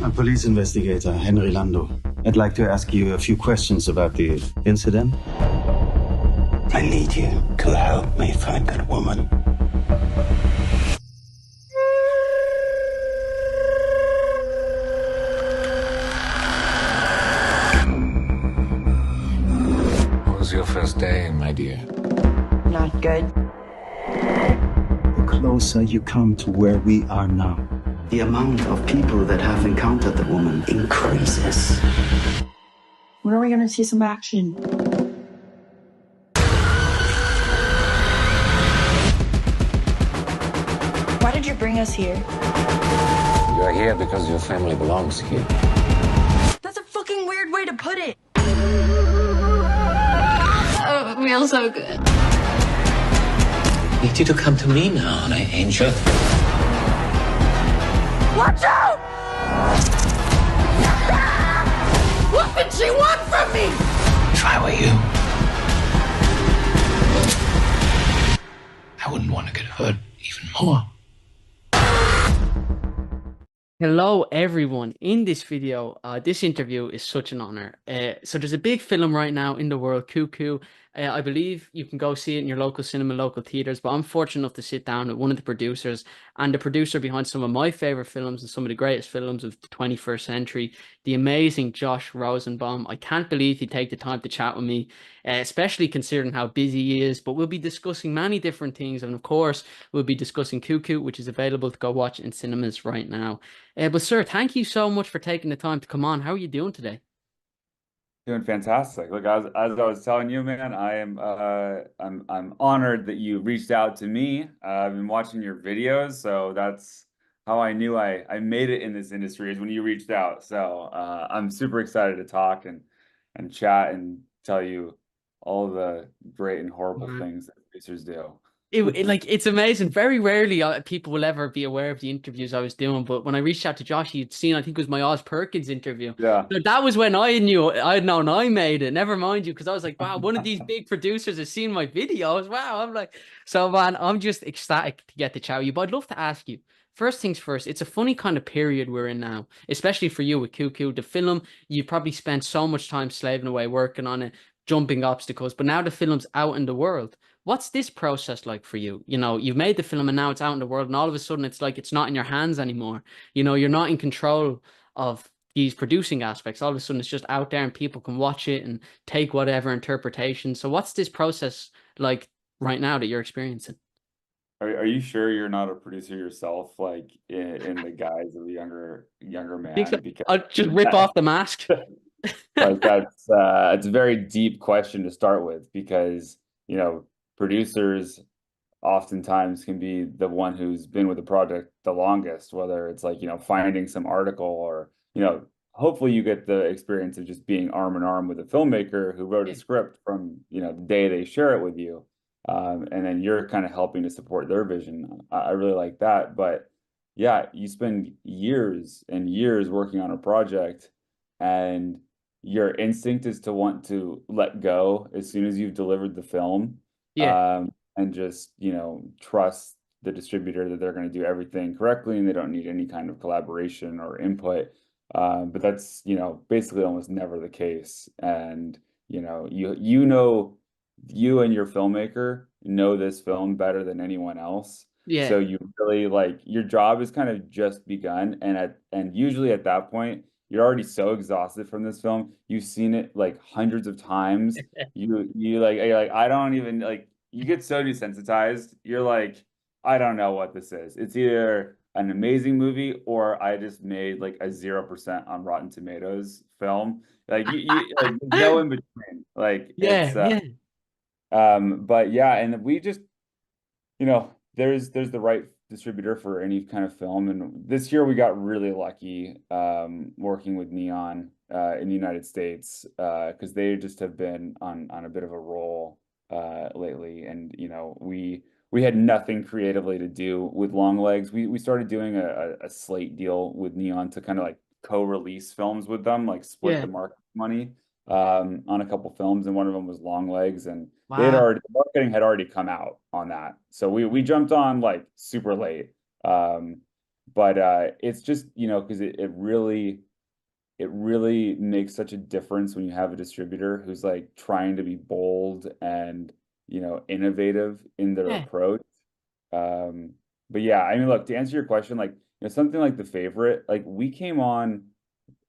I'm police investigator Henry Lando. I'd like to ask you a few questions about the incident. I need you to help me find that woman. What was your first day, my dear? Not good. The closer you come to where we are now, the amount of people that have encountered the woman increases. When are we gonna see some action? Why did you bring us here? You are here because your family belongs here. That's a fucking weird way to put it. Oh, it feels so good. I need you to come to me now, my angel. Watch out! What did she want from me? If I were you, I wouldn't want to get hurt even more. Hello everyone. In this video, this interview is such an honor. So there's a big film right now in the world, Cuckoo. I believe you can go see it in your local cinema, local theaters, but I'm fortunate enough to sit down with one of the producers and the producer behind some of my favorite films and some of the greatest films of the 21st century, the amazing Josh Rosenbaum. I can't believe he'd take the time to chat with me, especially considering how busy he is, but we'll be discussing many different things. And of course, we'll be discussing Cuckoo, which is available to go watch in cinemas right now. But sir, thank you so much for taking the time to come on. How are you doing today? Doing fantastic. Look, as I was telling you, man, I'm honored that you reached out to me. I've been watching your videos, so that's how I knew I made it in this industry, is when you reached out. So I'm super excited to talk and chat and tell you all the great and horrible things that producers do. It's amazing. Very rarely people will ever be aware of the interviews I was doing, but when I reached out to Josh, he'd seen, I think it was my Oz Perkins interview. Yeah. So that was when I knew, I'd known I made it. Never mind you, because I was like, wow, one of these big producers has seen my videos. Wow. I'm like, so man, I'm just ecstatic to get to chat with you. But I'd love to ask you, first things first, it's a funny kind of period we're in now, especially for you with Cuckoo. The film, you probably spent so much time slaving away, working on it, jumping obstacles, but now the film's out in the world. What's this process like for you? You know, you've made the film and now it's out in the world, and all of a sudden it's like it's not in your hands anymore. You know, you're not in control of these producing aspects. All of a sudden it's just out there and people can watch it and take whatever interpretation. So what's this process like right now that you're experiencing? Are you sure you're not a producer yourself, like in the guise of a younger man? Because I'll just rip off the mask. like that's it's a very deep question to start with, because you know, producers oftentimes can be the one who's been with the project the longest, whether it's like, you know, finding some article or, you know, hopefully you get the experience of just being arm in arm with a filmmaker who wrote a script from, you know, the day they share it with you. And then you're kind of helping to support their vision. I really like that. But yeah, you spend years and years working on a project, and your instinct is to want to let go as soon as you've delivered the film. Yeah. And just, you know, trust the distributor that they're going to do everything correctly and they don't need any kind of collaboration or input. But that's, you know, basically almost never the case. And, you know, you and your filmmaker know this film better than anyone else. Yeah. So you really, like, your job is kind of just begun. And usually at that point, you're already so exhausted from this film. You've seen it like hundreds of times. You're like, I don't even, like, you get so desensitized. You're like, I don't know what this is. It's either an amazing movie or I just made like a 0% on Rotten Tomatoes film. Like you like no in between. Like it's but yeah, and we just, you know, there's the right distributor for any kind of film, and this year we got really lucky working with Neon in the United States, because they just have been on a bit of a roll lately. And you know, we had nothing creatively to do with Longlegs. We started doing a slate deal with Neon to kind of like co-release films with them, like split the market money on a couple films, and one of them was Longlegs, and the marketing had already come out on that, so we jumped on like super late. But it's just, because it really makes such a difference when you have a distributor who's like trying to be bold and, innovative in their Yeah. approach. Um, but yeah, I mean, look, to answer your question, like, something like The Favorite, like we came on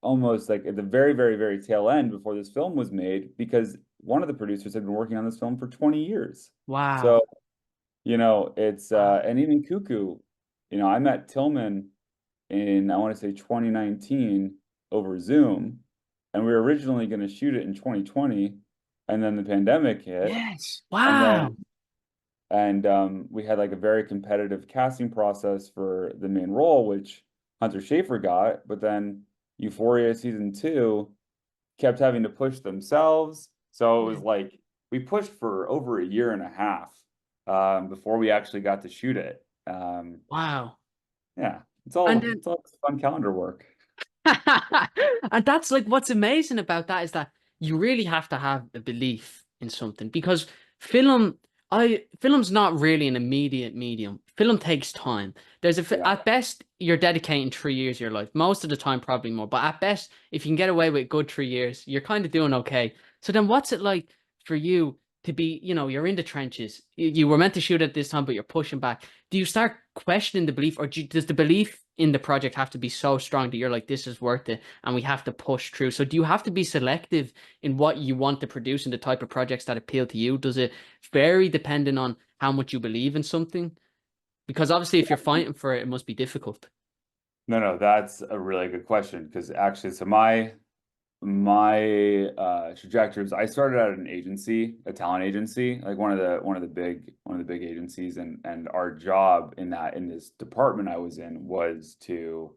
almost like at the very, very, very tail end before this film was made because one of the producers had been working on this film for 20 years. Wow. So, it's Wow. and even Cuckoo, I met Tillman in I want to say 2019 over Zoom, and we were originally going to shoot it in 2020, and then the pandemic hit, Yes. and Wow. then we had like a very competitive casting process for the main role, which Hunter Schafer got, but then Euphoria season two kept having to push themselves. So it Yeah. was like we pushed for over a year and a half before we actually got to shoot it. Wow. Yeah, And then it's all fun calendar work. and that's like what's amazing about that is that you really have to have a belief in something because film film's not really an immediate medium. Film takes time. Yeah. At best you're dedicating 3 years of your life. Most of the time probably more, but at best if you can get away with a good 3 years, you're kind of doing okay. So then what's it like for you to be, you're in the trenches. You were meant to shoot at this time, but you're pushing back. Do you start questioning the belief, or does the belief in the project have to be so strong that you're like, this is worth it, and we have to push through? So, do you have to be selective in what you want to produce and the type of projects that appeal to you? Does it vary depending on how much you believe in something? Because obviously, if you're fighting for it, it must be difficult. No, that's a really good question because actually, so my trajectories, I started at an agency, a talent agency, like one of the big agencies, and our job in this department I was in was to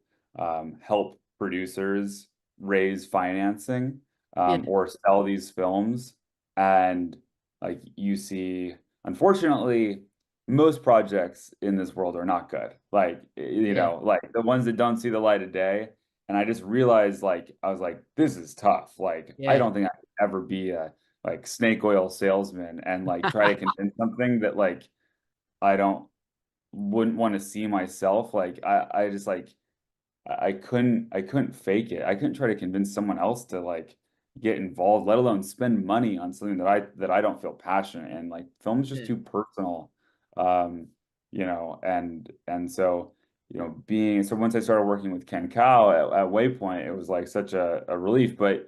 help producers raise financing Yeah, or sell these films. And like you see, unfortunately, most projects in this world are not good. Like, yeah, like the ones that don't see the light of day. And I just realized, like, I was like, this is tough. Like, I yeah. don't think I could ever be a like snake oil salesman and like try to convince something that like I don't wouldn't want to see myself. Like, I just like I couldn't fake it. I couldn't try to convince someone else to like get involved, let alone spend money on something that I don't feel passionate in. Like, film's just Yeah. too personal. Um, and so being so once I started working with Ken Cow at Waypoint, it was like such a relief. But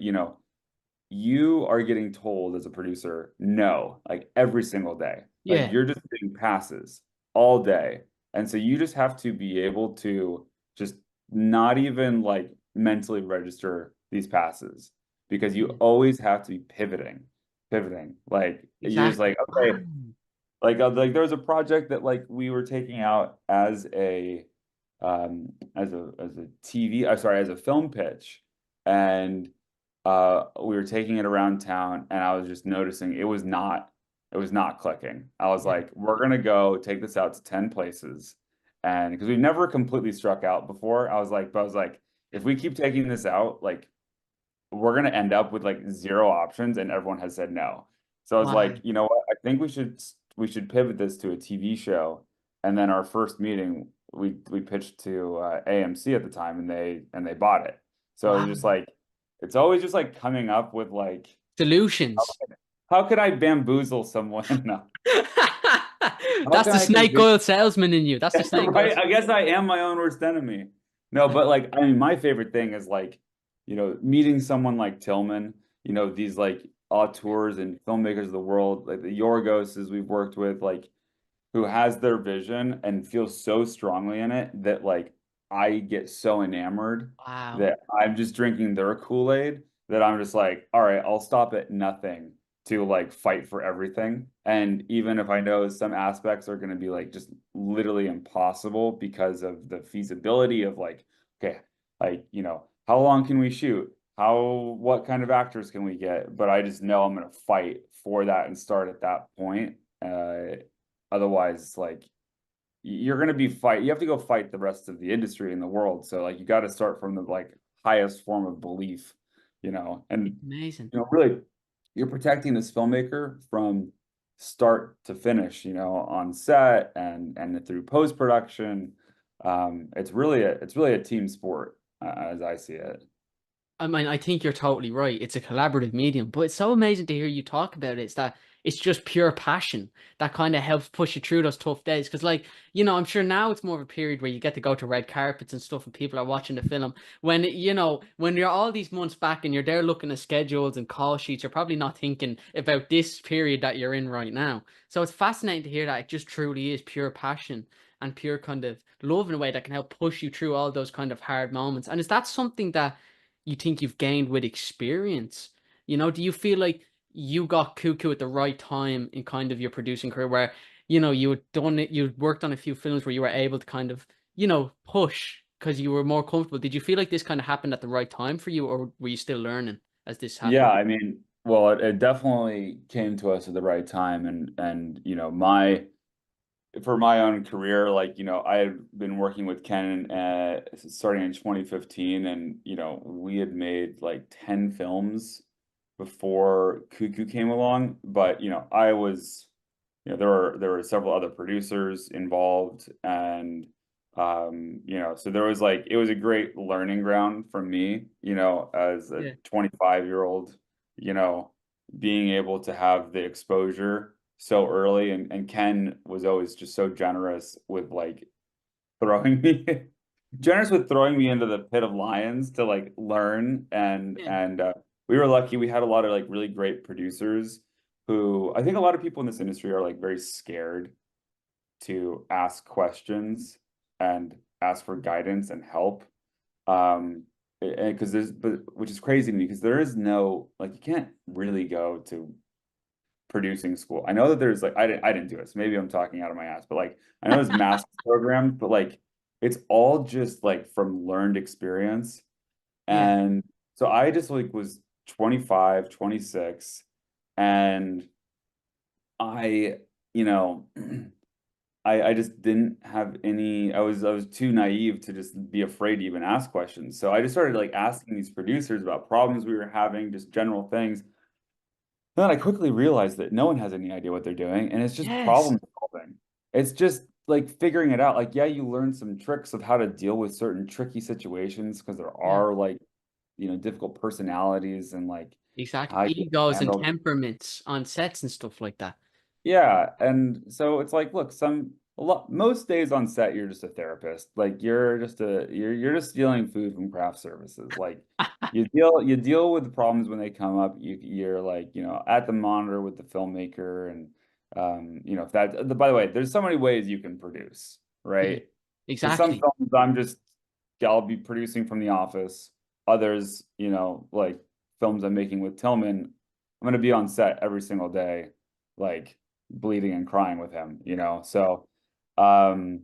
you are getting told as a producer no, like every single day. Like, Yeah. you're just getting passes all day. And so you just have to be able to just not even like mentally register these passes because you Yeah. always have to be pivoting. Like, you're just Exactly. like, Wow. okay, like there was a project that like we were taking out as a TV, sorry, as a film pitch, and we were taking it around town, and I was just noticing it was not clicking. I was Yeah. like, we're gonna go take this out to 10 places, and because we've never completely struck out before, I was like, if we keep taking this out, like we're gonna end up with like zero options, and everyone has said no. So I was Wow. like, you know what? I think we should pivot this to a TV show. And then our first meeting, we pitched to AMC at the time, and they bought it. So it was Wow. just like it's always just like coming up with like Solutions. how can I bamboozle someone? No. How That's can the I snake convince oil salesman in you. That's the snake oil. right? I guess I am my own worst enemy. No, but like, I mean, my favorite thing is like, meeting someone like Tillman, these like auteurs and filmmakers of the world, like the Yorgoses we've worked with, like who has their vision and feels so strongly in it that like I get so enamored Wow. that I'm just drinking their Kool-Aid that I'm just like, all right, I'll stop at nothing to like fight for everything. And even if I know some aspects are going to be like just literally impossible because of the feasibility of like, okay, like, how long can we shoot? What kind of actors can we get? But I just know I'm going to fight for that and start at that point. Otherwise, like you're gonna be fight. You have to go fight the rest of the industry in the world. So like you got to start from the like highest form of belief, and It's amazing. really, you're protecting this filmmaker from start to finish, on set and through post production. It's really a team sport, as I see it. I mean, I think you're totally right. It's a collaborative medium, but it's so amazing to hear you talk about it. It's that it's just pure passion that kind of helps push you through those tough days. Because, like, I'm sure now it's more of a period where you get to go to red carpets and stuff, and people are watching the film. When you're all these months back and you're there looking at schedules and call sheets, you're probably not thinking about this period that you're in right now. So it's fascinating to hear that it just truly is pure passion and pure kind of love in a way that can help push you through all those kind of hard moments. And is that something that you think you've gained with experience? Do you feel like you got Cuckoo at the right time in kind of your producing career where, you had done it, you worked on a few films where you were able to kind of, push because you were more comfortable. Did you feel like this kind of happened at the right time for you, or were you still learning as this Yeah, happened? I mean, well, it definitely came to us at the right time, and my for my own career, like, I had been working with Ken starting in 2015, and we had made like 10 films before Cuckoo came along. But I was, there were several other producers involved, and so there was like, it was a great learning ground for me, as a Yeah. 25-year-old, you know, being able to have the exposure so early. And Ken was always just so generous with like throwing me generous with throwing me into the pit of lions to like learn. Yeah. And we were lucky, we had a lot of like really great producers who, I think a lot of people in this industry are like very scared to ask questions and ask for guidance and help. And because which is crazy to me, because there is no, like, you can't really go to producing school. I know that there's like, I didn't do it, so maybe I'm talking out of my ass, but like, I know there's master's programs, but like, it's all just like from learned experience. Yeah. And so I just like was 25, 26, and I, you know, I just didn't have any, I was too naive to just be afraid to even ask questions. So I just started like asking these producers about problems we were having, just general things. Then I quickly realized that no one has any idea what they're doing, and it's just Yes. problem solving. It's just like figuring it out. Like, yeah, you learn some tricks of how to deal with certain tricky situations because there Yeah. are like, difficult personalities, and like Exactly. how you Egos and handle. temperaments on sets and stuff like that. Yeah, and so it's like, look, most days on set you're just a therapist. Like, you're just stealing food from craft services. Like, you deal with the problems when they come up. You're like, at the monitor with the filmmaker, and if that, by the way, there's so many ways you can produce, Yeah. right? Because some Exactly. films I'll be producing from the office. Others, like films I'm making with Tillman, I'm gonna be on set every single day, like bleeding and crying with him, So, um,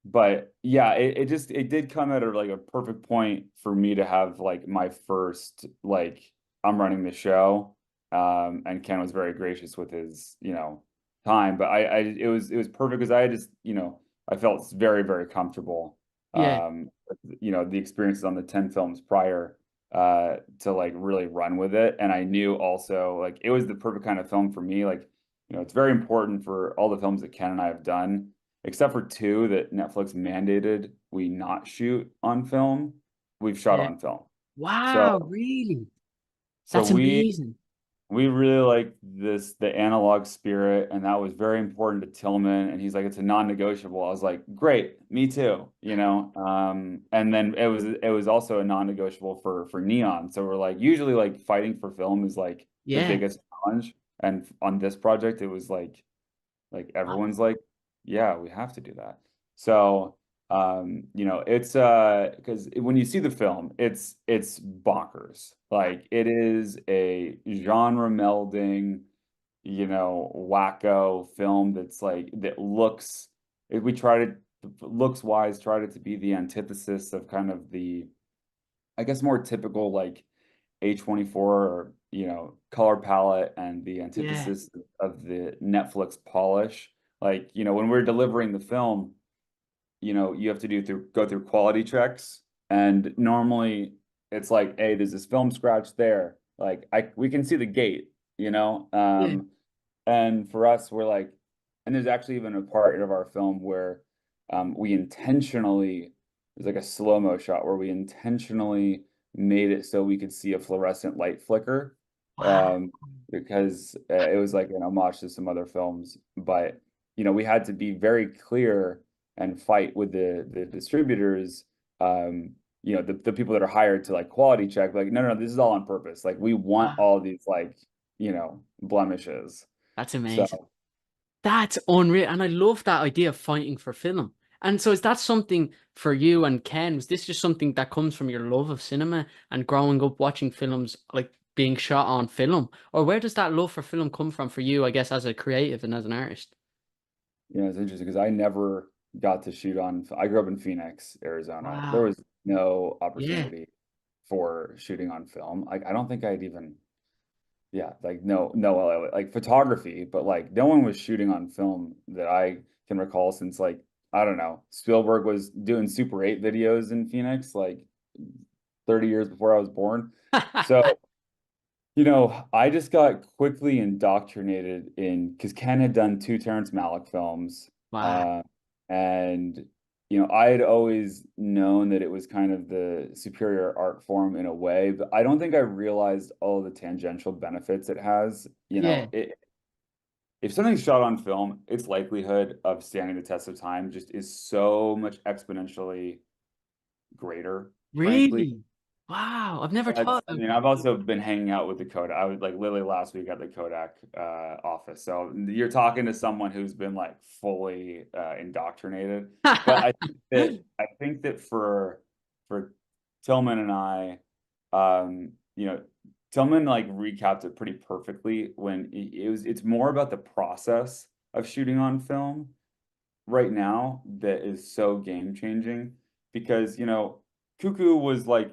but yeah, it did come at a perfect point for me to have like my first, like, I'm running the show. And Ken was very gracious with his, time, but it was perfect because I just, I felt very, very comfortable. Yeah. The experiences on the 10 films prior to like really run with it. And I knew also like it was the perfect kind of film for me. Like, it's very important for all the films that Ken and I have done, except for two that Netflix mandated we not shoot on film. We've shot Yeah. on film. Wow, So, really? so That's amazing. we really like the analog spirit, and that was very important to Tillman. And he's like, it's a non-negotiable. I was like, great, me too, And then it was also a non-negotiable for Neon. So we're like, usually like fighting for film is like the Yeah. biggest challenge. And on this project, it was like Wow. everyone's like, yeah, we have to do that. So, it's because when you see the film, it's bonkers. Like, it is a genre melding, wacko film that's like that looks we tried it looks wise, tried it to be the antithesis of kind of the, I guess, more typical like A24, or color palette, and the Yeah. antithesis of the Netflix polish. Like, when we're delivering the film, you have to go through quality checks, and normally it's like, hey, there's this film scratch there. Like, we can see the gate, Yeah. and for us, we're like, and there's actually even a part of our film where we intentionally, there's like a slow-mo shot where we intentionally made it so we could see a fluorescent light flicker, Wow. because it was like an homage to some other films. But we had to be very clear and fight with the distributors, the people that are hired to like quality check, like, no, no, no, this is all on purpose. Like we want Wow. all these like, blemishes. That's So amazing. That's unreal. And I love that idea of fighting for film. And so is that something for you and Ken? Was this just something that comes from your love of cinema and growing up watching films like being shot on film? Or where does that love for film come from for you, I guess, as a creative and as an artist? it's interesting because I never got to shoot on. I grew up in Phoenix, Arizona. There Wow. was no Yeah. opportunity for shooting on film. Like I don't think I'd even, yeah, like no, no, like photography, but like no one was shooting on film that I can recall since like I don't know. Spielberg was doing Super 8 videos in Phoenix like 30 years before I was born. So I just got quickly indoctrinated in because Ken had done two Terrence Malick films, Wow. uh, and I had always known that it was kind of the superior art form in a way, but I don't think I realized all the tangential benefits it has. Yeah. If something's shot on film, its likelihood of standing the test of time just is so much exponentially greater, frankly. Really? Wow. I've never That's, thought I of mean, that. I've also been hanging out with the Kodak. I was like literally last week at the Kodak office. So you're talking to someone who's been like fully indoctrinated. But I think that for Tillman and I, um, you know, Tillman like recapped it pretty perfectly when it's more about the process of shooting on film right now that is so game changing because Cuckoo was like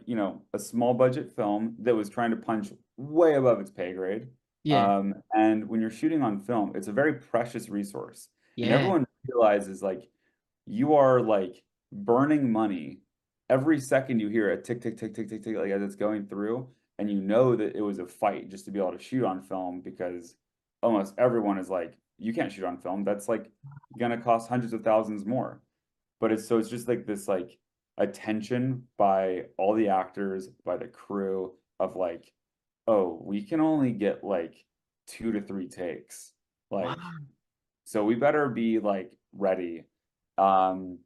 a small budget film that was trying to punch way above its pay grade. Yeah. And when you're shooting on film, it's a very precious resource, and Yeah. everyone realizes like you are like burning money every second you hear a tick tick tick tick tick tick like as it's going through, and you know that it was a fight just to be able to shoot on film because almost everyone is like, you can't shoot on film. That's like gonna cost hundreds of thousands more. But it's just like this like attention by all the actors, by the crew of like, oh, we can only get like 2 to 3 takes. Like, Wow. so we better be like ready. Um,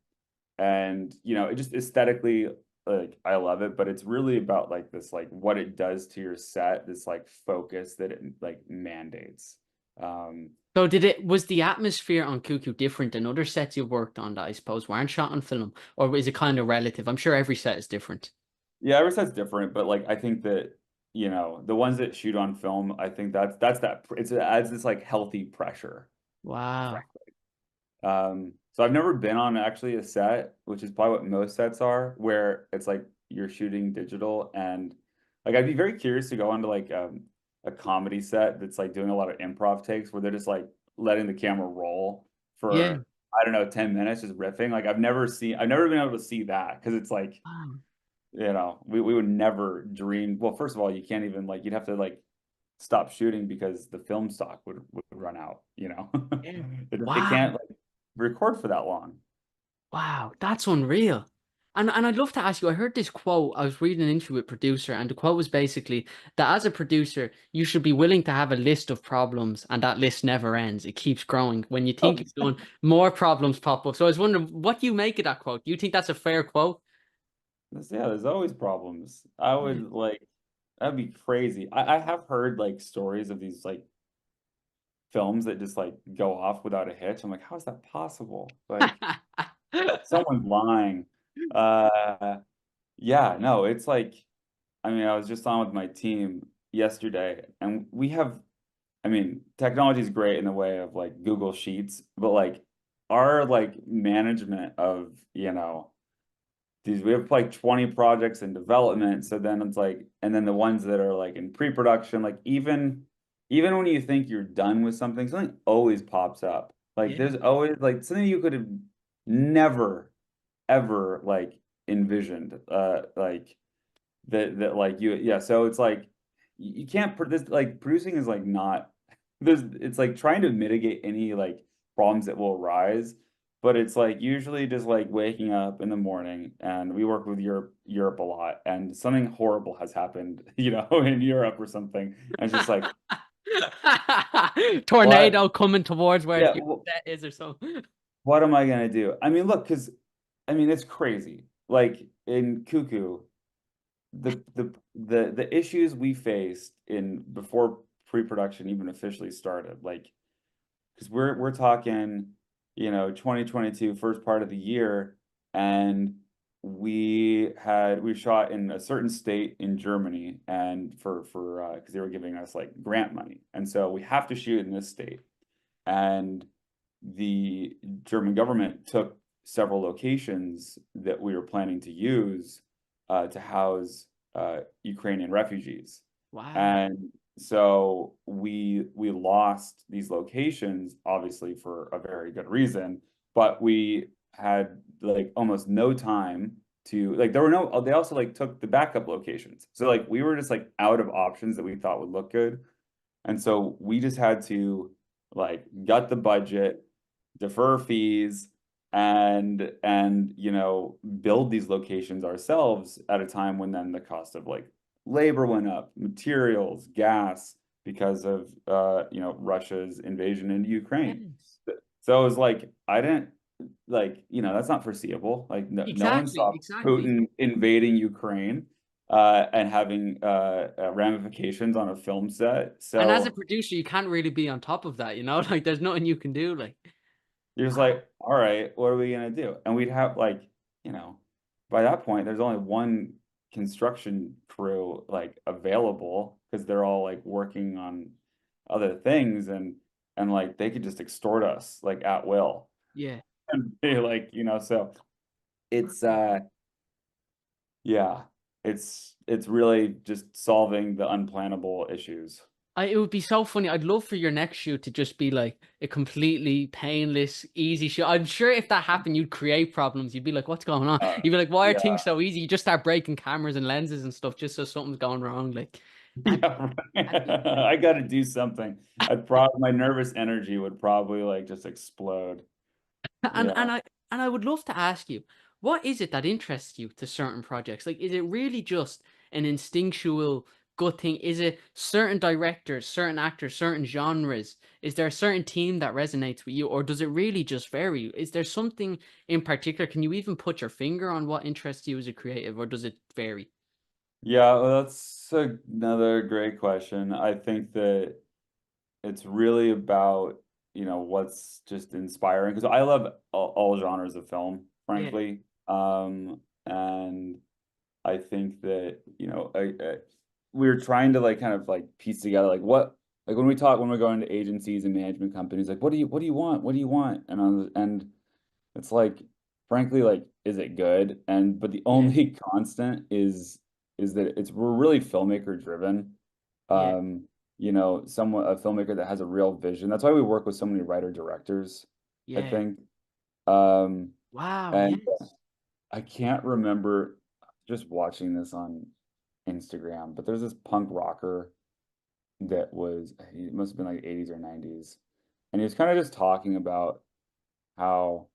and it just aesthetically, like I love it, but it's really about like this, like what it does to your set, this like focus that it like mandates. Um, So was the atmosphere on Cuckoo different than other sets you've worked on that I suppose weren't shot on film? Or is it kind of relative? I'm sure every set is different. Yeah, every set's different, but like I think that the ones that shoot on film, I think it adds this like healthy pressure, Wow. frankly. So I've never been on actually a set, which is probably what most sets are, where it's like you're shooting digital, and like I'd be very curious to go onto like a comedy set that's like doing a lot of improv takes where they're just like letting the camera roll Yeah. for I don't know 10 minutes just riffing. Like I've never been able to see that because it's like Wow. we would never dream. Well, first of all, you can't even like you'd have to like stop shooting because the film stock would run out, Yeah. It Wow. can't like record for that long. Wow. That's unreal. And I'd love to ask you, I heard this quote, I was reading an interview with a producer, and the quote was basically that as a producer, you should be willing to have a list of problems, and that list never ends. It keeps growing. When you think Oh, you're done, more problems pop up. So I was wondering, what do you make of that quote? Do you think that's a fair quote? yeah, there's always problems. I Yeah. would like that'd be crazy. I have heard like stories of these like films that just like go off without a hitch. I'm like, how is that possible? Like someone's lying. Uh yeah, no, it's like I mean, I was just on with my team yesterday, and we have, I mean, technology is great in the way of like Google Sheets, but like our like management of, we have like 20 projects in development. So then it's like, and then the ones that are like in pre-production, like even when you think you're done with something always pops up. Like Yeah. there's always like something you could have never ever like envisioned. Like that like yeah, so it's like you can't this like producing is like not it's like trying to mitigate any like problems that will arise, but it's like usually just like waking up in the morning, and we work with Europe a lot, and something horrible has happened, in Europe or something. And it's just like, Tornado what? coming towards where Yeah, your set is or so. what am I gonna do? I mean, look, because I mean it's crazy. Like in Cuckoo, the issues we faced in before pre-production even officially started, like because we're talking, 2022 first part of the year, and we shot in a certain state in Germany, and for because they were giving us like grant money, and so we have to shoot in this state, and the German government took several locations that we were planning to use to house Ukrainian refugees. Wow. And so we lost these locations, obviously for a very good reason, but we had like almost no time to like there were no they also like took the backup locations. So like we were just like out of options that we thought would look good. And so we just had to like gut the budget, defer fees, and build these locations ourselves at a time when then the cost of like labor went up, materials, gas, because of Russia's invasion into Ukraine. Yes. So it was like I didn't like, that's not foreseeable. Like no one Exactly. saw Exactly. Putin invading Ukraine and having ramifications on a film set. And as a So producer, you can't really be on top of that, Like there's nothing you can do. Like, you're just wow. like, all right, what are we gonna do? And we'd have like, you know, by that point, there's only one construction crew like available because they're all like working on other things, and like they could just extort us like at will. Yeah. And be like, so it's yeah, it's really just solving the unplannable issues. It would be so funny. I'd love for your next shoot to just be like a completely painless, easy shoot. I'm sure if that happened, you'd create problems. You'd be like, "What's going on?" Uh, You'd be like, "Why are yeah. things so easy?" You just start breaking cameras and lenses and stuff just so something's going wrong. Like, that'd, Yeah, that'd be right. I got to do something. My nervous energy would probably like just explode. And Yeah. and I and I would love to ask you, what is it that interests you to certain projects? Like, is it really just an instinctual gut thing? Is it certain directors, certain actors, certain genres? Is there a certain team that resonates with you, or does it really just vary? Is there something in particular? Can you even put your finger on what interests you as a creative, or does it vary? Yeah, well, that's another great question. I think that it's really about, what's just inspiring because I love all genres of film, Yeah, frankly. And I think that, we were trying to like kind of like piece together like what like when we're going to agencies and management companies, like what do you want? What do you want? And it's like, frankly, like, is it good? And but the yeah, only constant is that we're really filmmaker driven. yeah, Um, a filmmaker that has a real vision. That's why we work with so many writer directors, I yeah. think. Um, Wow, and yes. I can't remember just watching this on Instagram, but there's this punk rocker that he must have been like 80s or 90s. And he was kind of just talking about how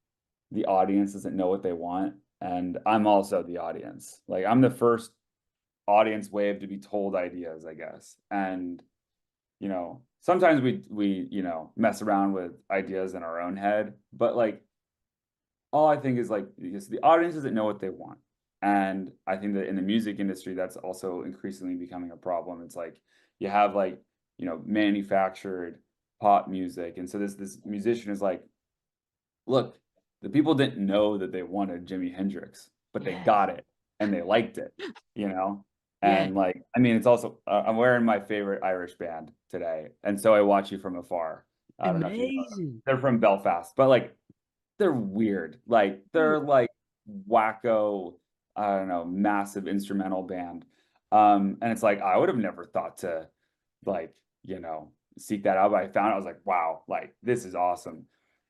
the audience doesn't know what they want. And I'm also the audience. Like I'm the first audience wave to be told ideas, I guess. And, sometimes we mess around with ideas in our own head, but like all I think is like because the audience doesn't know what they want. And I think that in the music industry, that's also increasingly becoming a problem. It's like you have like, manufactured pop music. And so this musician is like, look, the people didn't know that they wanted Jimi Hendrix, but they Yeah, got it and they liked it, you know? yeah. And like, I mean, it's also, I'm wearing my favorite Irish band today. And so I watch you from afar. I don't know if you know them. Amazing. They're from Belfast, but like, they're weird. Like, they're like wacko, I don't know, massive instrumental band. And it's like, I would have never thought to like, seek that out, but I found it, I was like, wow, like, this is awesome.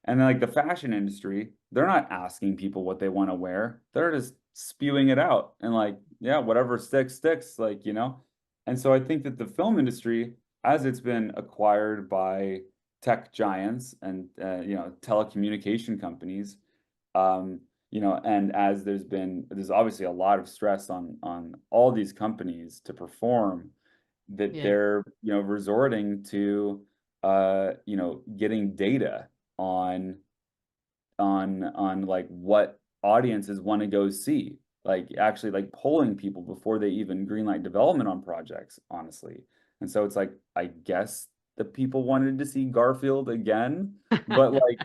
And then like the fashion industry, they're not asking people what they want to wear. They're just spewing it out and like, yeah, whatever sticks, sticks, like. And so I think that the film industry, as it's been acquired by tech giants and telecommunication companies, You know, and as there's obviously a lot of stress on all these companies to perform, that Yeah. they're, you know, resorting to you know, getting data on on like what audiences want to go see, like actually like polling people before they even greenlight development on projects, honestly. And so it's like, I guess the people wanted to see Garfield again, but like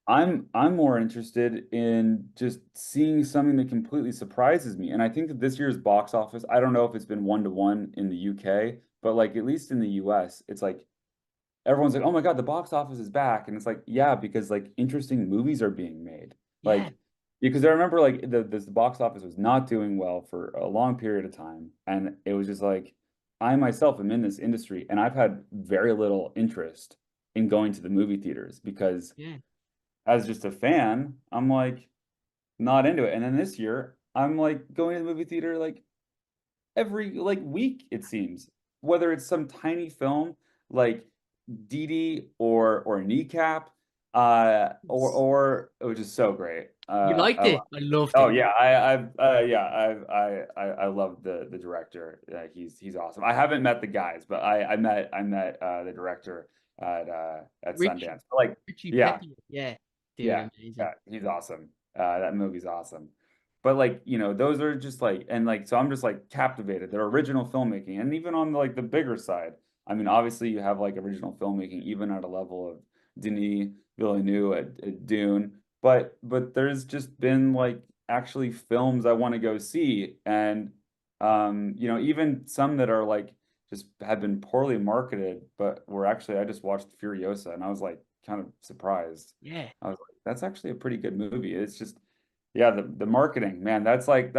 I'm more interested in just seeing something that completely surprises me. And I think that this year's box office, I don't know if it's been 1-to-1 in the UK, but like at least in the US, it's like everyone's like, "Oh my God, the box office is back." And it's like, yeah, because like interesting movies are being made. Yeah. Like, because I remember like the box office was not doing well for a long period of time. And it was just like, I myself am in this industry and I've had very little interest in going to the movie theaters because Yeah. as just a fan, I'm like not into it. And then this year, I'm like going to the movie theater like every like week, it seems. Whether it's some tiny film like Dee Dee or Kneecap, or which is so great. You liked it? I loved Oh it. yeah, yeah, I love the director. He's awesome. I haven't met the guys, but I met the director at Rich Sundance. Like, Richie yeah, Petty. Yeah. They're yeah, amazing. yeah, he's awesome. That movie's awesome. But like, you know, those are just like, and like, so I'm just like captivated. Their original filmmaking, and even on like the bigger side. I mean, obviously you have like original filmmaking, even at a level of Denis Villeneuve at Dune. But there's just been like actually films I want to go see, and you know, even some that are like just have been poorly marketed, but were actually I just watched Furiosa, and I was like kind of surprised. Yeah. I was like, that's actually a pretty good movie. It's just, yeah, the marketing, man, that's like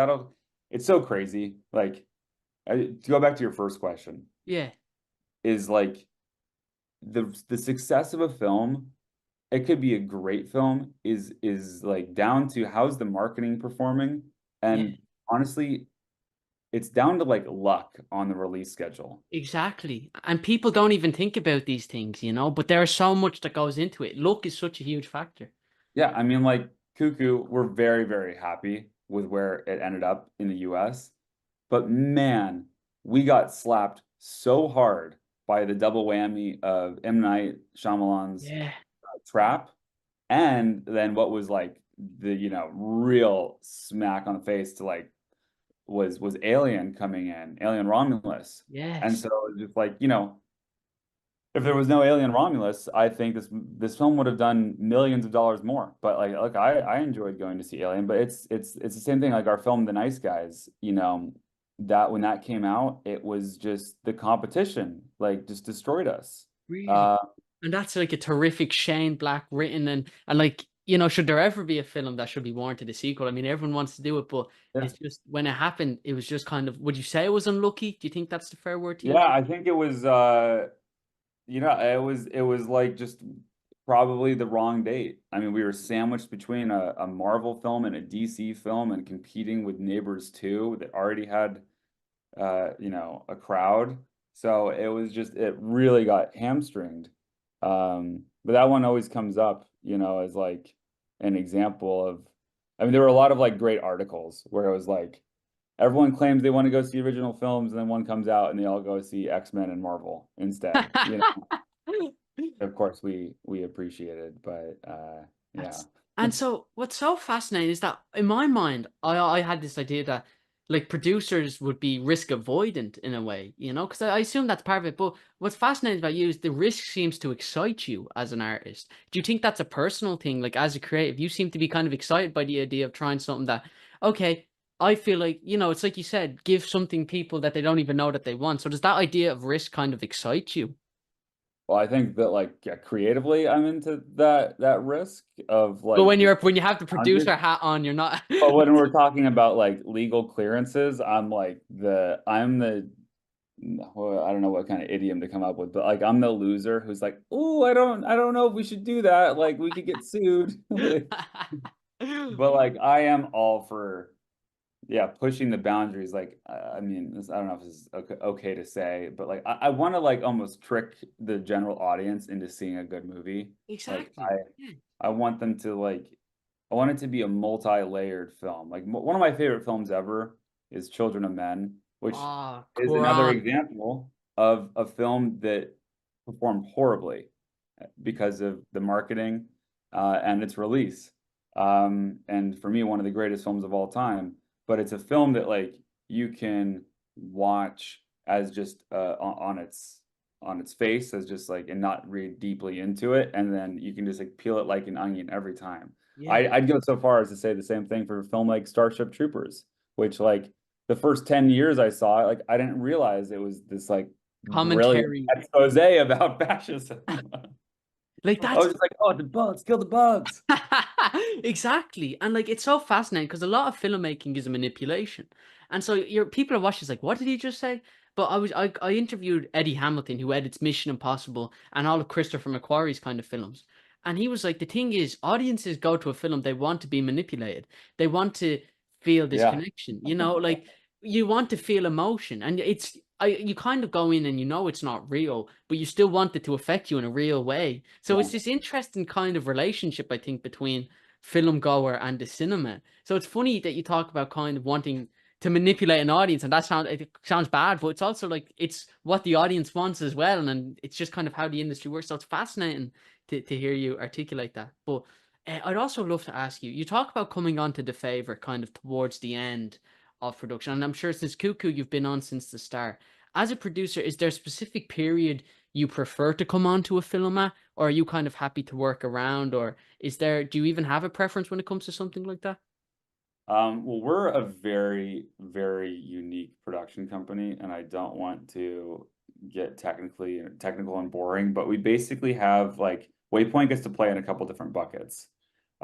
it's so crazy. Like, to go back to your first question, Yeah. is like the success of a film, it could be a great film, is like down to how's the marketing performing, Yeah. and honestly, it's down to like luck on the release schedule. Exactly. And people don't even think about these things, you know, but there's so much that goes into it. Luck is such a huge factor. Yeah, I mean, like Cuckoo, we're very, very happy with where it ended up in the US. But man, we got slapped so hard by the double whammy of M. Night Shyamalan's Yeah. Trap, and then what was like the, you know, real smack on the face to like was Alien coming in, Alien Romulus. And Yes. so it was just like, you know, if there was no Alien Romulus, I think this film would have done millions of dollars more. But like, look, I enjoyed going to see Alien, but it's the same thing. Like our film, The Nice Guys, you know, that when that came out, it was just the competition, like just destroyed us. Really. Uh, And that's like a terrific Shane Black written and like, you know, should there ever be a film that should be warranted a sequel? I mean, everyone wants to do it, but yeah, it's just when it happened, it was just kind of, would you say it was unlucky? Do you think that's the fair word to use? yeah, I think it was, you know, it was like just probably the wrong date. I mean, we were sandwiched between a Marvel film and a DC film, and competing with Neighbors 2 that already had you know, a crowd. So it was just, it really got hamstringed. But that one always comes up, you know, as like an example of, I mean, there were a lot of like great articles where it was like everyone claims they want to go see original films, and then one comes out and they all go see X-Men and Marvel instead. You know, of course we appreciate it, but yeah. That's and so what's so fascinating is that in my mind, I had this idea that like producers would be risk avoidant in a way, you know, because I assume that's part of it. But what's fascinating about you is the risk seems to excite you as an artist. Do you think that's a personal thing? Like as a creative, you seem to be kind of excited by the idea of trying something that, okay, I feel like, you know, it's like you said, give something people that they don't even know that they want. So does that idea of risk kind of excite you? Well, I think that like, yeah, creatively, I'm into that risk of But like just when you have the boundaries. producer hat on, you're not. But when we're talking about like legal clearances, I'm the well, I don't know what kind of idiom to come up with, but like I'm the loser who's like, oh, I don't know if we should do that. Like we could get sued. But like I am all for, yeah, pushing the boundaries. Like I mean, I don't know if this is okay to say, but like I want to like almost trick the general audience into seeing a good movie. Like Exactly. Yeah. I want them to like I want it to be a multi-layered film. Like one of my favorite films ever is Children of Men, which Oh, is another Quran. example of a film that performed horribly because of the marketing and its release. And for me, one of the greatest films of all time. But it's a film that like you can watch as just on its face as just like and not read deeply into it, and then you can just like peel it like an onion every time. Yeah. I'd go so far as to say the same thing for a film like Starship Troopers, which like the first 10 years I saw it, like I didn't realize it was this like brilliant Commentary. expose about fascism. Like I that's was just like, oh, the bugs, kill the bugs. exactly. And like it's so fascinating because a lot of filmmaking is a manipulation. And so your people are watching like, what did he just say? But I interviewed Eddie Hamilton, who edits Mission Impossible and all of Christopher McQuarrie's kind of films. And he was like, the thing is, audiences go to a film, they want to be manipulated. They want to feel this Yeah. connection, like you want to feel emotion. And you kind of go in and you know it's not real, but you still want it to affect you in a real way. So Yeah. it's this interesting kind of relationship, I think, between film goer and the cinema. So it's funny that you talk about kind of wanting to manipulate an audience, and it sounds bad, but it's also like it's what the audience wants as well, and it's just kind of how the industry works. So it's fascinating to hear you articulate that. But I'd also love to ask you. You talk about coming on to The Favor kind of towards the end of production, and I'm sure since Cuckoo you've been on since the start. As a producer, is there a specific period you prefer to come on to a film at, or are you kind of happy to work around, or do you even have a preference when it comes to something like that? Well, we're a very, very unique production company, and I don't want to get technical and boring, but we basically have like Waypoint gets to play in a couple different buckets,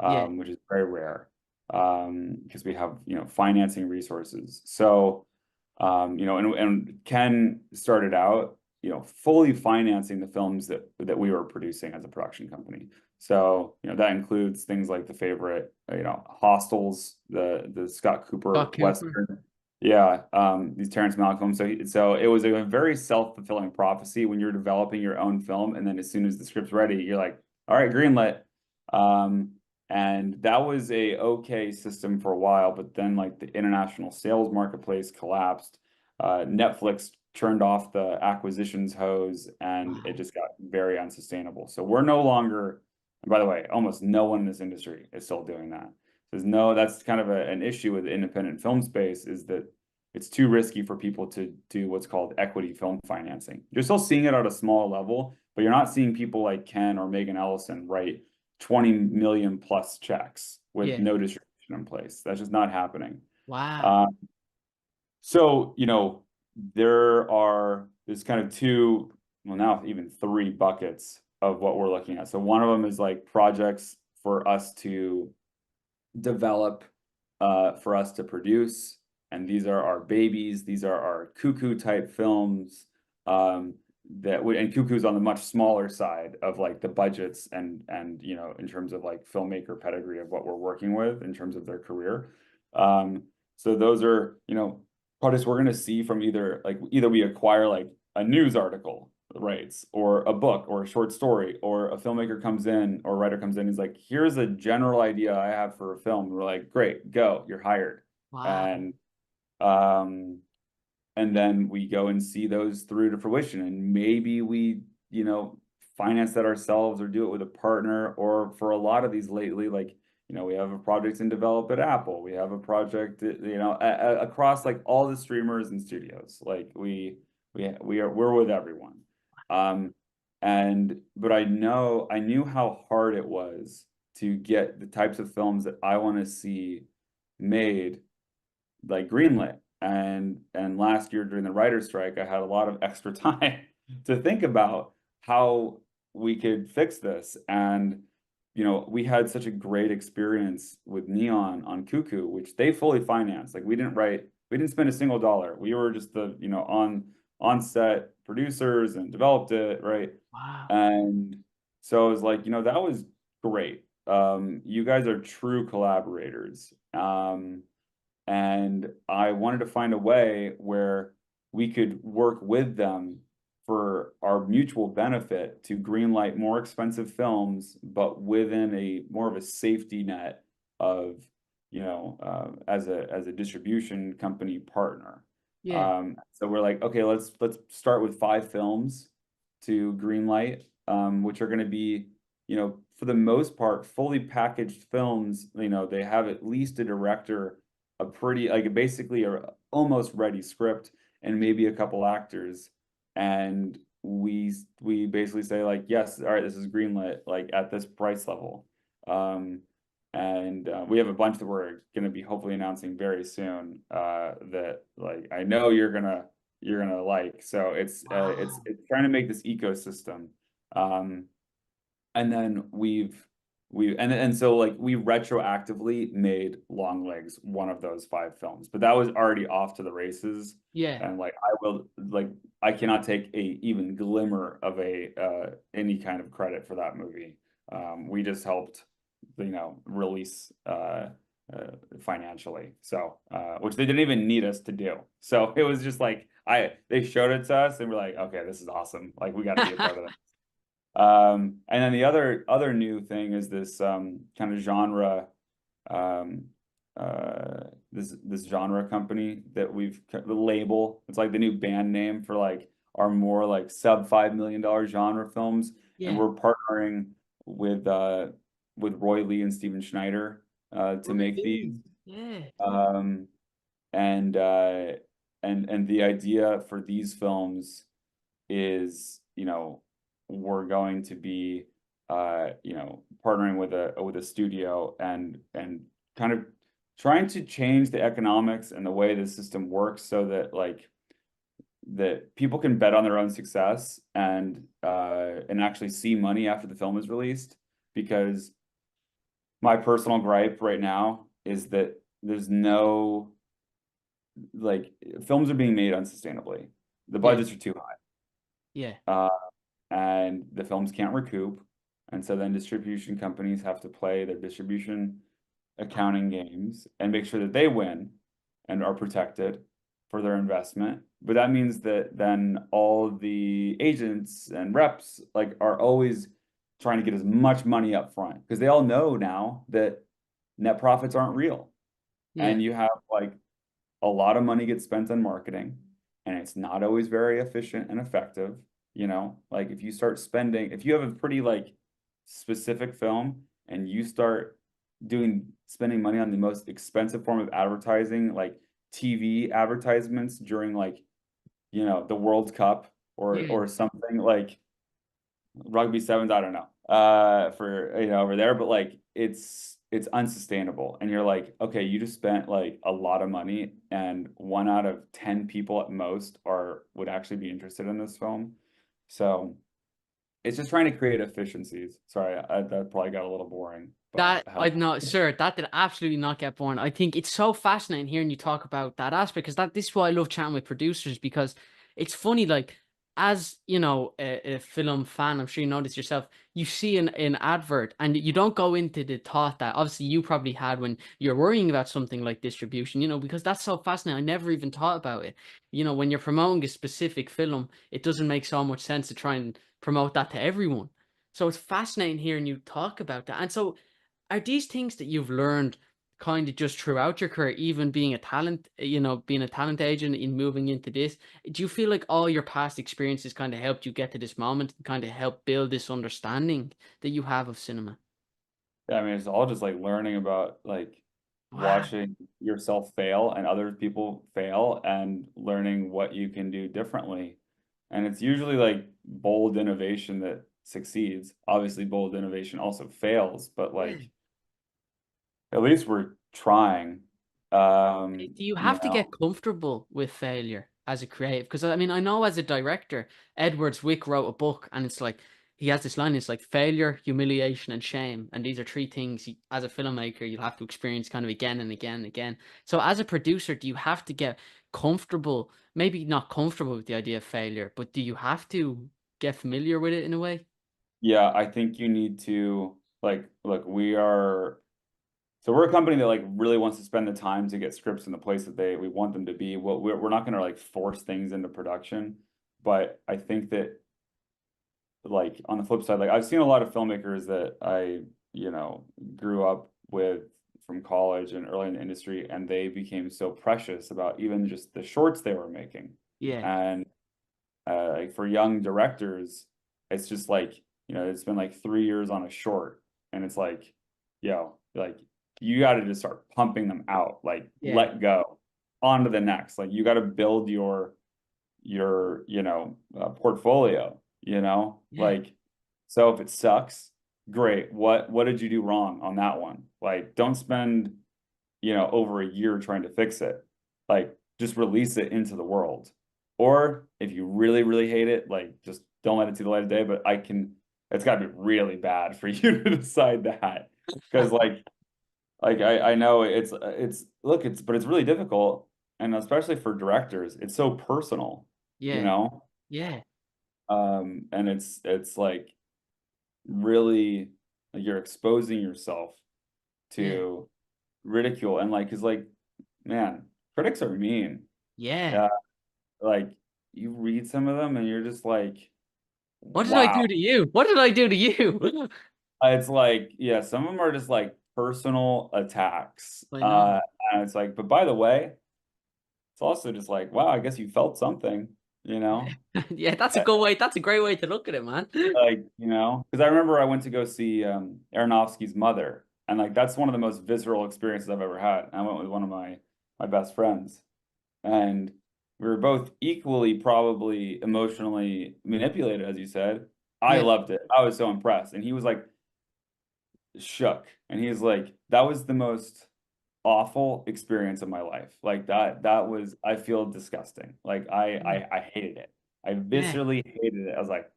Yeah. which is very rare, because we have, financing resources. So, and Ken started out, fully financing the films that we were producing as a production company. So, that includes things like The Favorite, Hostels, the Scott Cooper Scott Cooper. Western. Yeah, these Terrence Malick films. So it was a very self-fulfilling prophecy when you're developing your own film, and then as soon as the script's ready, you're like, all right, greenlit. And that was a okay system for a while, but then like the international sales marketplace collapsed. Netflix turned off the acquisitions hose, and it Wow. just got very unsustainable. So we're no longer, and by the way, almost no one in this industry is still doing that. That's kind of an issue with the independent film space, is that it's too risky for people to do what's called equity film financing. You're still seeing it at a small level, but you're not seeing people like Ken or Megan Ellison write 20 million plus checks with Yeah. no distribution in place. That's just not happening. Wow. Uh, so, there's kind of two, well, now even three buckets of what we're looking at. So one of them is like projects for us to develop, for us to produce. And these are our babies. These are our Cuckoo type films. And Cuckoo's on the much smaller side of like the budgets and in terms of like filmmaker pedigree of what we're working with in terms of their career. So those are, projects we're gonna see from either we acquire like a news article rights or a book or a short story, or a filmmaker comes in or a writer comes in, he's like, here's a general idea I have for a film. And we're like, great, go, you're hired. Wow. And um and then we go and see those through to fruition, and maybe we finance that ourselves or do it with a partner. Or for a lot of these lately, like we have a project in develop at Apple, we have a project across like all the streamers and studios, like we're with everyone. But I knew how hard it was to get the types of films that I want to see made, like greenlit. And last year during the writer's strike, I had a lot of extra time to think about how we could fix this. And we had such a great experience with Neon on Cuckoo, which they fully financed. Like we didn't spend a single dollar. We were just the on set producers and developed it, right? Wow. And so I was like, that was great. You guys are true collaborators. And I wanted to find a way where we could work with them for our mutual benefit to greenlight more expensive films, but within a more of a safety net of, as a distribution company partner. Yeah. So we're like, okay, let's start with 5 films to greenlight, which are going to be, for the most part, fully packaged films. They have at least a director, a pretty, like basically a almost ready script, and maybe a couple actors. And we basically say like, yes, all right, this is greenlit, like at this price level. And we have a bunch that we're going to be hopefully announcing very soon, that like I know you're gonna like. So it's trying to make this ecosystem. And then so like we retroactively made Longlegs one of those 5 films, but that was already off to the races. Yeah. And like I cannot take a even glimmer of any kind of credit for that movie. We just helped, release financially. So which they didn't even need us to do. So it was just like they showed it to us and we're like, okay, this is awesome. Like we got to be a part of it. And then the other new thing is this kind of genre, this genre company that the label. It's like the new band name for like our more like sub $5 million genre films, and Yeah. we're partnering with Roy Lee and Steven Schneider to make these. Yeah. And the idea for these films is, we're going to be partnering with a studio and kind of trying to change the economics and the way the system works so that like that people can bet on their own success and actually see money after the film is released. Because my personal gripe right now is that there's no, like, films are being made unsustainably. The budgets are too high. Yeah. And the films can't recoup. And so then distribution companies have to play their distribution accounting games and make sure that they win and are protected for their investment. But that means that then all the agents and reps like are always trying to get as much money up front because they all know now that net profits aren't real. Yeah. And you have like a lot of money gets spent on marketing, and it's not always very efficient and effective. Like if you have a pretty like specific film and you start spending money on the most expensive form of advertising, like TV advertisements during like, the World Cup or something like Rugby Sevens, I don't know, for, over there, but like it's unsustainable. And you're like, okay, you just spent like a lot of money and 1 out of 10 people at most would actually be interested in this film. So it's just trying to create efficiencies. Sorry, that probably got a little boring. That I'm not sure. That did absolutely not get boring. I think it's so fascinating hearing you talk about that aspect because this is why I love chatting with producers, because it's funny, like as a film fan, I'm sure you notice yourself, you see an advert and you don't go into the thought that obviously you probably had when you're worrying about something like distribution, because that's so fascinating. I never even thought about it. When you're promoting a specific film, it doesn't make so much sense to try and promote that to everyone. So it's fascinating hearing you talk about that. And so are these things that you've learned kind of just throughout your career, even being a talent, being a talent agent in moving into this? Do you feel like all your past experiences kind of helped you get to this moment and kind of help build this understanding that you have of cinema? Yeah, I mean, it's all just like learning about like watching yourself fail and other people fail and learning what you can do differently. And it's usually like bold innovation that succeeds. Obviously, bold innovation also fails, but like at least we're trying. Do you have to get comfortable with failure as a creative? Because I mean, I know as a director, Edward Zwick wrote a book, and it's like he has this line. It's like failure, humiliation, and shame, and these are 3 things as a filmmaker you'll have to experience kind of again and again and again. So as a producer, do you have to get comfortable? Maybe not comfortable with the idea of failure, but do you have to get familiar with it in a way? Yeah, I think you need to like look, so we're a company that like really wants to spend the time to get scripts in the place that we want them to be. Well, we're not going to like force things into production, but I think that like on the flip side, like I've seen a lot of filmmakers that I grew up with from college and early in the industry, and they became so precious about even just the shorts they were making. Yeah. And like for young directors, it's just like, it's been like 3 years on a short, and it's like, like you got to just start pumping them out, like Yeah. let go, on to the next. Like you got to build your portfolio, Yeah. like, so if it sucks, great. What did you do wrong on that one? Like, don't spend, over a year trying to fix it. Like, just release it into the world. Or if you really, really hate it, like, just don't let it see the light of day. But it's got to be really bad for you to decide that. Because I know but it's really difficult. And especially for directors, it's so personal, you Yeah. know? Yeah. And it's like really, like, you're exposing yourself Yeah. to ridicule, and like, cause like, man, critics are mean. Yeah. Yeah, like you read some of them and you're just like, What did I wow. do to you? What did I do to you? It's like, yeah, some of them are just like personal attacks. I know. And it's like, but by the way, it's also just like, wow, I guess you felt something, you know? Yeah, that's a good way. That's a great way to look at it, man. Like, because I remember I went to go see Aronofsky's Mother, and like that's one of the most visceral experiences I've ever had. I went with one of my best friends, and we were both equally probably emotionally manipulated, as you said. I Yeah. loved it. I was so impressed, and he was like shook, and he's like, "That was the most awful experience of my life. Like that was, I feel disgusting. Like I hated it. I Yeah. viscerally hated it." I was like,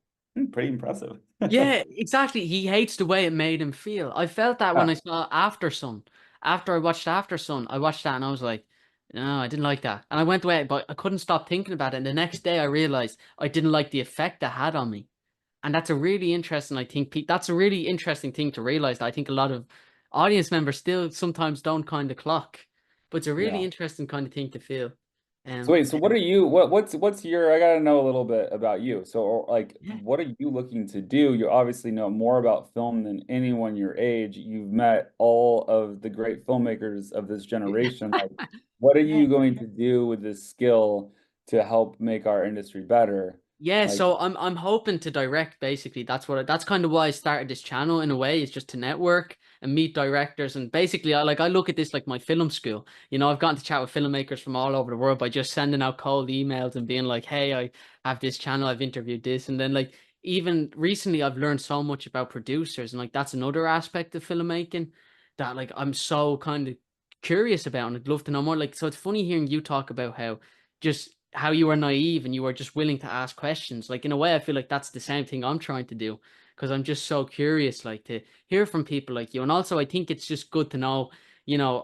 pretty impressive." Yeah, exactly. He hates the way it made him feel. I felt that when Yeah, I saw After Sun. After I watched After Sun, I watched that and I was like, no, I didn't like that. And I went away, but I couldn't stop thinking about it. And the next day I realized I didn't like the effect that had on me. And that's a really interesting, I think, that's a really interesting thing to realize that I think a lot of audience members still sometimes don't kind of clock. But it's a really yeah. interesting kind of thing to feel. So wait, so what are you, what's your, I gotta know a little bit about you. So like, Yeah. what are you looking to do? You obviously know more about film than anyone your age. You've met all of the great filmmakers of this generation. Like, what are Yeah. you going to do with this skill to help make our industry better? Yeah, Like, so I'm hoping to direct basically. That's kind of why I started this channel in a way, is just to network and meet directors. And basically I look at this like my film school. I've gotten to chat with filmmakers from all over the world by just sending out cold emails and being like, "Hey, I have this channel, I've interviewed this." And then like even recently I've learned so much about producers, and like that's another aspect of filmmaking that like I'm so kind of curious about and I'd love to know more. Like, so it's funny hearing you talk about how you were naive and you were just willing to ask questions. Like in a way, I feel like that's the same thing I'm trying to do, because I'm just so curious, like to hear from people like you. And also, I think it's just good to know,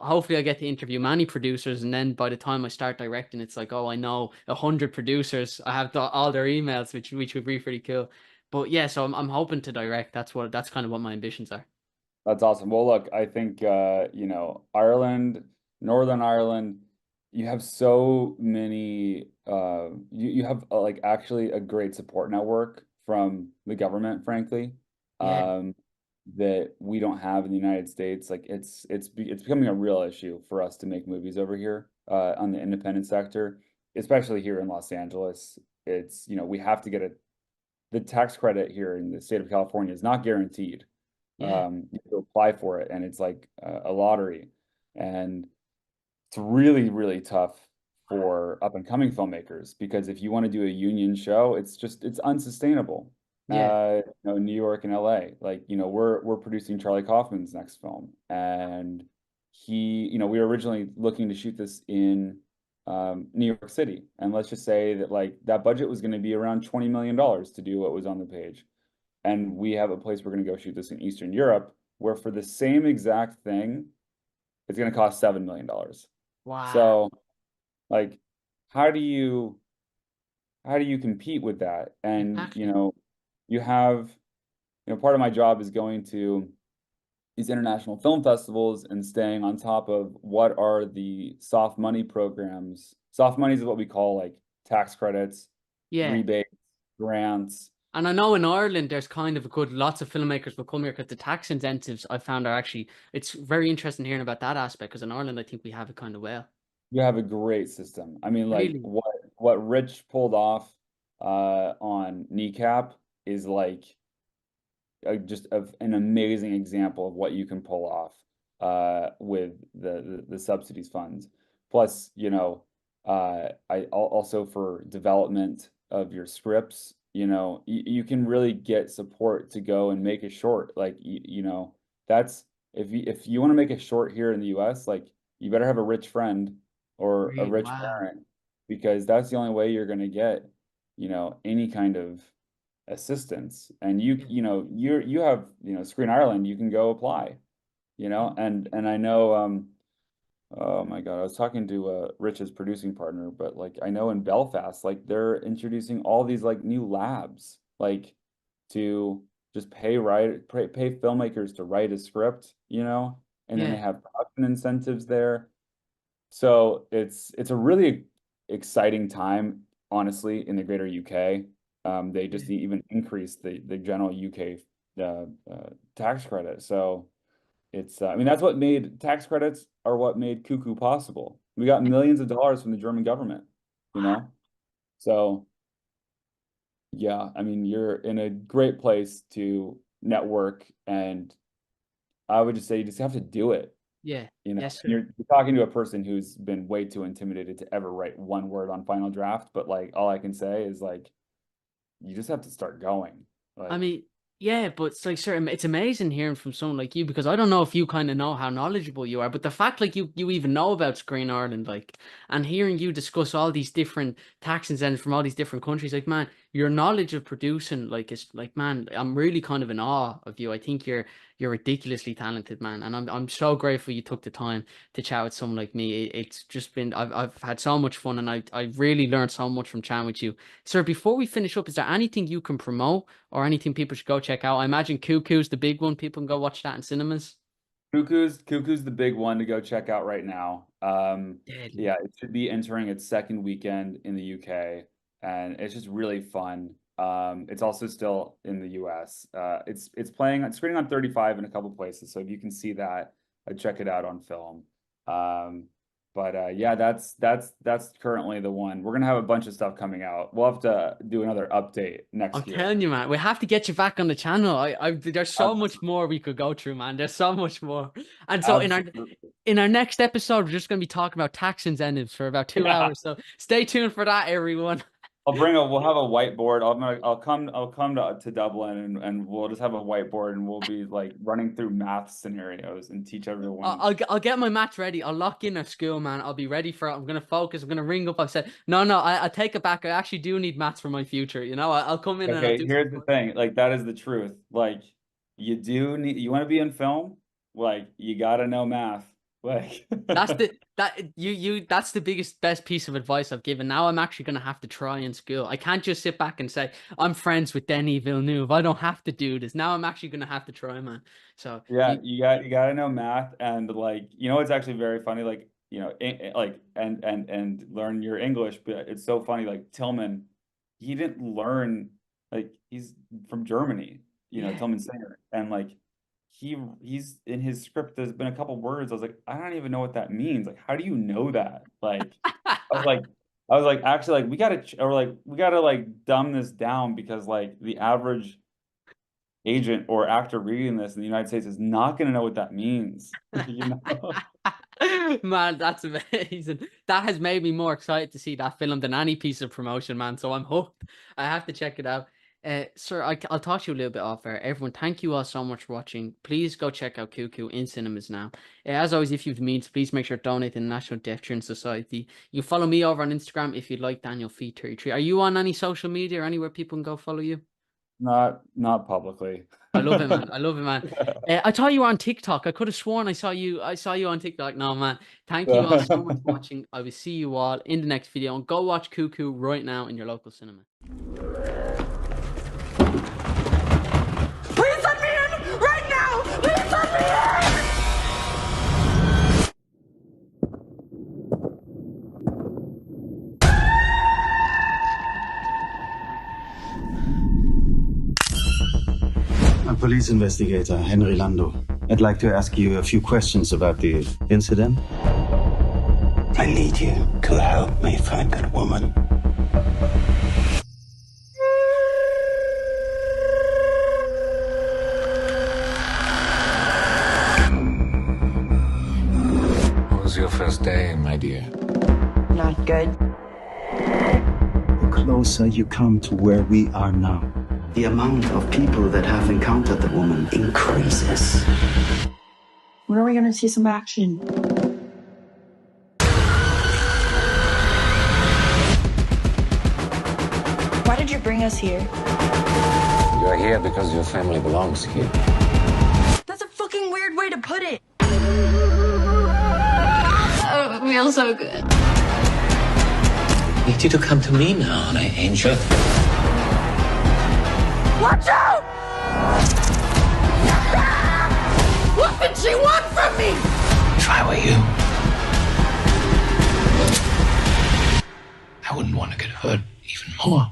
hopefully I get to interview many producers, and then by the time I start directing, it's like, oh, I know 100 producers. I have all their emails, which would be pretty cool. But yeah, so I'm hoping to direct. That's kind of what my ambitions are. that's awesome. Well, look, I think Ireland, Northern Ireland, you have so many you have like actually a great support network from the government, frankly, Yeah, um, that we don't have in the United States. Like it's becoming a real issue for us to make movies over here on the independent sector, especially here in Los Angeles. It's, we have to get the tax credit here in the state of California is not guaranteed. yeah, You have to apply for it, and it's like a lottery, and it's really, really tough for up and coming filmmakers, because if you want to do a union show, it's unsustainable. yeah, New York and LA, like, we're producing Charlie Kaufman's next film, and we were originally looking to shoot this in New York City, and let's just say that like that budget was going to be around $20 million to do what was on the page. And we have a place we're going to go shoot this in Eastern Europe, where for the same exact thing, it's going to cost $7 million. wow, So, like, how do you compete with that? And exactly, you have, part of my job is going to these international film festivals and staying on top of what are the soft money programs. Soft money is what we call like tax credits, yeah, rebates, grants, And I know in Ireland there's kind of a good lots of filmmakers will come here because the tax incentives I found are actually it's very interesting hearing about that aspect because in Ireland I think we have it kind of well. You have a great system. I mean, like Really? what Rich pulled off on Kneecap is like just an amazing example of what you can pull off with the subsidies funds. Plus, also for development of your scripts, you can really get support to go and make a short. Like that's if you want to make a short here in the US, like you better have a rich friend or a Really? rich Wow. parent because that's the only way you're going to get, any kind of assistance. And Yeah. you have, Screen Ireland, you can go apply, and I know oh my God, I was talking to Rich's producing partner, but like I know in Belfast, like they're introducing all these like new labs, like to just pay filmmakers to write a script, and then they Yeah. have production incentives there. So it's a really exciting time, honestly, in the greater UK. They Yeah. just even increased the general UK tax credit. So I mean, that's what made tax credits are what made Cuckoo possible. We got millions of dollars from the German government, you know? So yeah, I mean, you're in a great place to network, and I would just say you just have to do it. Yeah. You know, Yes, and sir. you're talking to a person who's been way too intimidated to ever write one word on Final Draft, but like all I can say is like you just have to start going. I Like, mean, yeah, but it's like, sir, it's amazing hearing from someone like you because I don't know if you kind of know how knowledgeable you are, but the fact like you even know about Screen Ireland, like, and hearing you discuss all these different tax incentives from all these different countries, like, man, your knowledge of producing, like, is like, man, I'm really kind of in awe of you. I think you're ridiculously talented, man, and I'm so grateful you took the time to chat with someone like me. It's just been I've had so much fun, and I really learned so much from chatting with you, sir. Before we finish up, is there anything you can promote? Or anything people should go check out? I imagine Cuckoo's the big one. People can go watch that in cinemas. Cuckoo's the big one to go check out right now. Deadly. Yeah, it should be entering its second weekend in the UK, and it's just really fun. It's also still in the US. It's screening on 35 in a couple places, so if you can see that, check it out on film. Um, but yeah, that's currently the one. We're gonna have a bunch of stuff coming out. We'll have to do another update I'm next year. telling you, man, we have to get you back on the channel. There's so much more we could go through, man. There's so much more. And so Absolutely. in our next episode, we're just gonna be talking about tax incentives for about 2 hours. So stay tuned for that, everyone. We'll have a whiteboard. I'll come to Dublin and we'll just have a whiteboard and we'll be like running through math scenarios and teach everyone. I'll get my match ready. I'll lock in at school, man. I'll be ready for it. I'm gonna focus. I'm gonna ring up. I've said no. I take it back. I actually do need maths for my future. I'll come in and I'll Okay, do some. here's the thing. Like that is the truth. Like you want to be in film? Like you gotta know math. Like That's the that you that's the biggest best piece of advice I've given. Now I'm actually gonna have to try in school. I can't just sit back and say I'm friends with Denis Villeneuve. I don't have to do this. Now I'm actually gonna have to try, man. So yeah, you you gotta know math and like it's actually very funny. Like like and learn your English, but it's so funny. Like Tillman, he didn't learn like he's from Germany. yeah. Tillman Singer, and like he's in his script. There's been a couple words. I was like, I don't even know what that means. Like, how do you know that? Like, I was like. I was like, actually, like we gotta like dumb this down because like the average agent or actor reading this in the United States is not going to know what that means. You know? Man, that's amazing. That has made me more excited to see that film than any piece of promotion, man. So I'm hooked. I have to check it out. Sir, I'll talk to you a little bit off air. Everyone, thank you all so much for watching. Please go check out Cuckoo in cinemas now. As always, if you've the means, please make sure to donate to the National Deaf Children's Society. You follow me over on Instagram if you'd like, Daniel Feet 33. Are you on any social media or anywhere people can go follow you? Not publicly. I love it, man. I love it, man. I thought you were on TikTok. I could have sworn I saw you. I saw you on TikTok. No, man. Thank you all so much for watching. I will see you all in the next video. And go watch Cuckoo right now in your local cinema. Please let me in right now! Please let me in! police investigator, Henry Lando. I'd like to ask you a few questions about the incident. I need you to help me find that woman. How was your first day, my dear? Not good. The closer you come to where we are now, the amount of people that have encountered the woman increases. When are we gonna see some action? Why did you bring us here? You are here because your family belongs here. That's a fucking weird way to put it. Oh, it feels so good. I need you to come to me now, my angel. Watch out! What did she want from me? If I were you, I wouldn't want to get hurt even more.